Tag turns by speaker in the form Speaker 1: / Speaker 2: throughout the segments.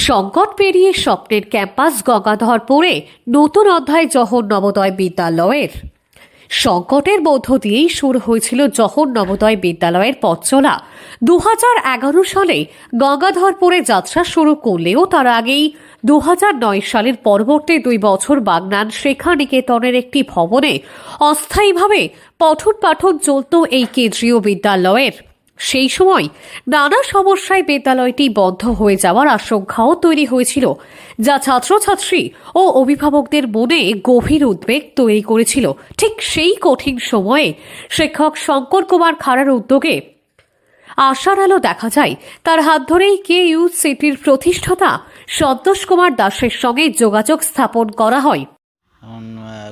Speaker 1: সংকট পেরিয়ে স্বপ্নের ক্যাম্পাস গঙ্গাধরপুরে নতুন অধ্যায় জহর নবোদয় বিদ্যালয়ের। সংকটের মধ্য দিয়েই শুরু হয়েছিল জহর নবোদয় বিদ্যালয়ের পথ চলা। 2011 সালে গঙ্গাধরপুরে যাত্রা শুরু করলেও তার আগেই 2009 সালের পরবর্তী 2 বছর বাগনান শিক্ষা নিকেতনের একটি ভবনে অস্থায়ীভাবে পঠন পাঠন চলত এই কেন্দ্রীয় বিদ্যালয়ের। সেই সময় নানা সমস্যায় বিদ্যালয়টি বন্ধ হয়ে যাওয়ার আশঙ্কাও তৈরি হয়েছিল, যা ছাত্রছাত্রী ও অভিভাবকদের মনে গভীর উদ্বেগ তৈরি করেছিল। ঠিক সেই কঠিন সময়ে শিক্ষক শঙ্কর কুমার খাড়ার উদ্যোগে আশার আলো দেখা যায়। তার হাত ধরেই কেইউ সিটির প্রতিষ্ঠাতা সন্তোষ কুমার দাসের সঙ্গে যোগাযোগ স্থাপন করা হয়।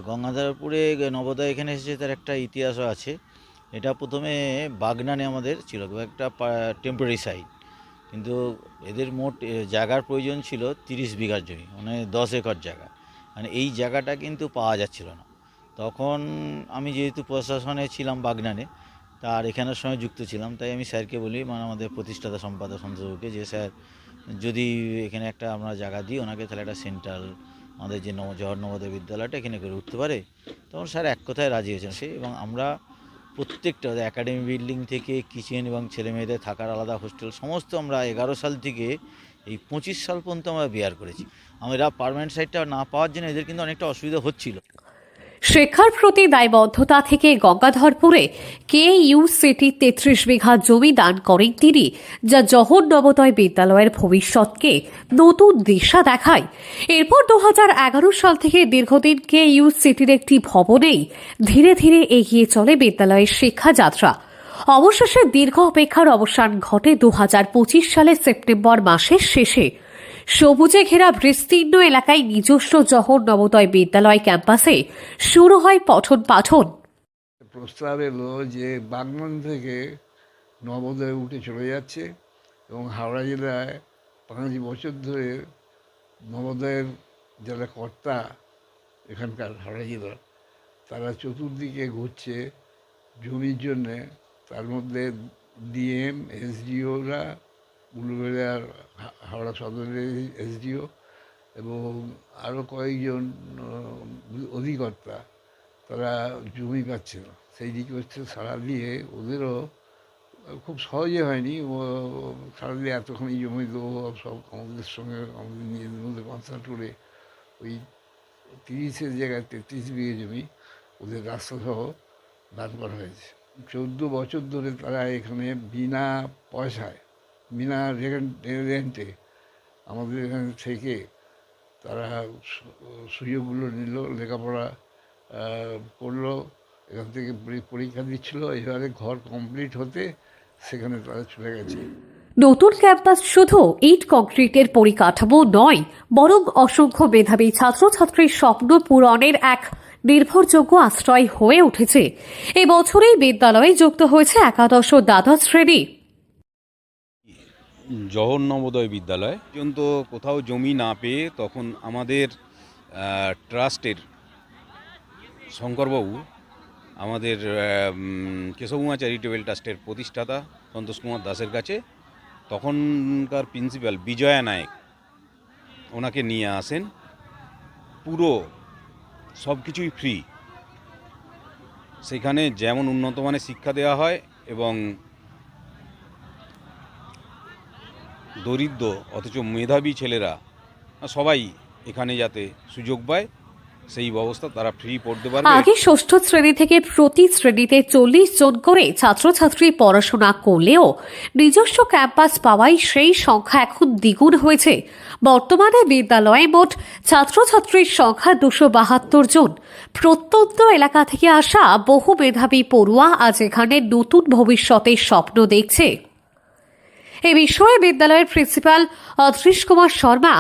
Speaker 2: গঙ্গাধরপুরে নবোদয় এখানে এসেছে, তার একটা ইতিহাসও আছে। এটা প্রথমে বাগনানে আমাদের ছিল একটা টেম্পোরারি সাইট, কিন্তু এদের মোট জায়গার প্রয়োজন ছিল 30 বিঘার জমি, মানে 10 একর জায়গা। মানে এই জায়গাটা কিন্তু পাওয়া যাচ্ছিল না। তখন আমি যেহেতু প্রশাসনে ছিলাম বাগনানে, তার এখানের সঙ্গে যুক্ত ছিলাম, তাই আমি স্যারকে বলি, মানে আমাদের প্রতিষ্ঠাতা সম্পাদক সন্তোষবাবুকে, যে স্যার যদি এখানে একটা আমরা জায়গা দিই ওনাকে, তাহলে একটা সেন্ট্রাল আমাদের যে জহর নবোদয় বিদ্যালয়টা এখানে করে উঠতে পারে। তখন স্যার এক কথায় রাজি হয়েছেন সে, এবং আমরা প্রত্যেকটা একাডেমি বিল্ডিং থেকে কিচেন এবং ছেলে মেয়েদের থাকার আলাদা হোস্টেল সমস্ত আমরা 11 সাল থেকে এই 25 সাল পর্যন্ত আমরা বিয়ার করেছি। আমরা পার্মানেন্ট সাইটটা না পাওয়ার জন্য এদের কিন্তু অনেকটা অসুবিধা হচ্ছিল।
Speaker 1: শিক্ষার প্রতি দায়বদ্ধতা থেকে গঙ্গাধরপুরে কেইউ সিটি 33 বিঘা জমি দান করেন তিনি, যা জহর নবোদয় বিদ্যালয়ের ভবিষ্যৎকে নতুন দিশা দেখায়। এরপর 2011 সাল থেকে দীর্ঘদিন কেইউ সিটির একটি ভবনেই ধীরে ধীরে এগিয়ে চলে বিদ্যালয়ের শিক্ষাযাত্রা। অবশেষে দীর্ঘ অপেক্ষার অবসান ঘটে 2025 সালের সেপ্টেম্বর মাসের শেষে। সবুজে ঘেরা বিস্তীর্ণ এলাকায় নিজস্ব জহর নবোদয় বিদ্যালয় ক্যাম্পাসে শুরু হয় পঠন পাঠন।
Speaker 3: প্রস্তাব এলো যে বাগনান থেকে নবোদয় উঠে চলে যাচ্ছে, এবং হাওড়া জেলায় 5 বছর ধরে নবোদয়ের যারা কর্তা এখানকার হাওড়া জেলার, তারা চতুর্দিকে ঘুরছে জমির জন্যে। তার মধ্যে ডিএম, এসডিওরা, উলুবেড়িয়ার হাওড়া সদরের এসডিও এবং আরও কয়েকজন অধিকর্তা, তারা জমি পাচ্ছে না। সেই রিকোয়েস্টে সাড়া দিয়ে, ওদেরও খুব সহজে হয়নি, সাড়া দিয়ে এতখানি জমি দেবো সব আমাদের সঙ্গে, আমাদের নিজেদের মধ্যে কনসাল্ট করে ওই 30-এর জায়গায় 33 বিঘে জমি ওদের রাস্তাসহ দান করা হয়েছে। 14 বছর ধরে তারা এখানে বিনা পয়সায়, বিনা রেন্টে আমাদের এখানে থেকে তারা সুযোগগুলো নিল, লেখাপড়া করলো, এখান থেকে পরীক্ষা দিচ্ছিল। এবারে ঘর কমপ্লিট হতে সেখানে তারা চলে গেছে।
Speaker 1: নতুন ক্যাম্পাস শুধু ইট কংক্রিটের পরিকাঠামো নয়, বরং অসংখ্য মেধাবী ছাত্রছাত্রীর স্বপ্ন পূরণের এক নির্ভরযোগ্য আশ্রয় হয়ে উঠেছে। এই বছরেই বিদ্যালয়ে যুক্ত হয়েছে একাদশ ও দ্বাদশ শ্রেণী।
Speaker 4: জহর নবোদয় বিদ্যালয় পর্যন্ত কোথাও জমি না পেয়ে তখন আমাদের ট্রাস্টের শঙ্করবাবু, আমাদের কেশবকুমার চ্যারিটেবল ট্রাস্টের প্রতিষ্ঠাতা সন্তোষ কুমার দাসের কাছে তখনকার প্রিন্সিপাল বিজয়া নায়েক ওনাকে নিয়ে আসেন। পুরো সব কিছুই ফ্রি, সেখানে যেমন উন্নত মানের শিক্ষা দেওয়া হয় এবং দরিদ্র অথচ মেধাবী ছেলেরা সবাই এখানে যাতে সুযোগ পায় সেই ব্যবস্থা তারা ফ্রি পড়তে পারবে।
Speaker 1: আগে ষষ্ঠ শ্রেণী থেকে প্রতি শ্রেণীতে 40 জন করে ছাত্রছাত্রী পড়াশোনা করলেও নিজস্ব ক্যাম্পাস পাওয়ায় সেই সংখ্যা এখন দ্বিগুণ হয়েছে। বর্তমানে বিদ্যালয়ে মোট ছাত্রছাত্রীর সংখ্যা 272 জন। প্রত্যন্ত এলাকা থেকে আসা বহু মেধাবী পড়ুয়া আজ এখানে নতুন ভবিষ্যতের স্বপ্ন দেখছে। এ বিষয়ে বিদ্যালয়ের প্রিন্সিপাল অধীশ কুমার শর্মা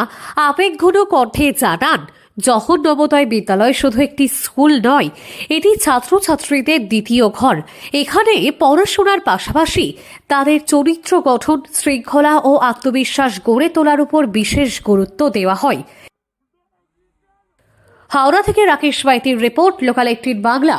Speaker 1: আবেগঘন কণ্ঠে জানান, জহর নবোদয় বিদ্যালয় শুধু একটি স্কুল নয়, এটি ছাত্রছাত্রীদের দ্বিতীয় ঘর। এখানে পড়াশোনার পাশাপাশি তাদের চরিত্র গঠন, শৃঙ্খলা ও আত্মবিশ্বাস গড়ে তোলার উপর বিশেষ গুরুত্ব দেওয়া হয়। হাওড়া থেকে রাকেশ বাইতির রিপোর্ট, লোকাল 18 বাংলা।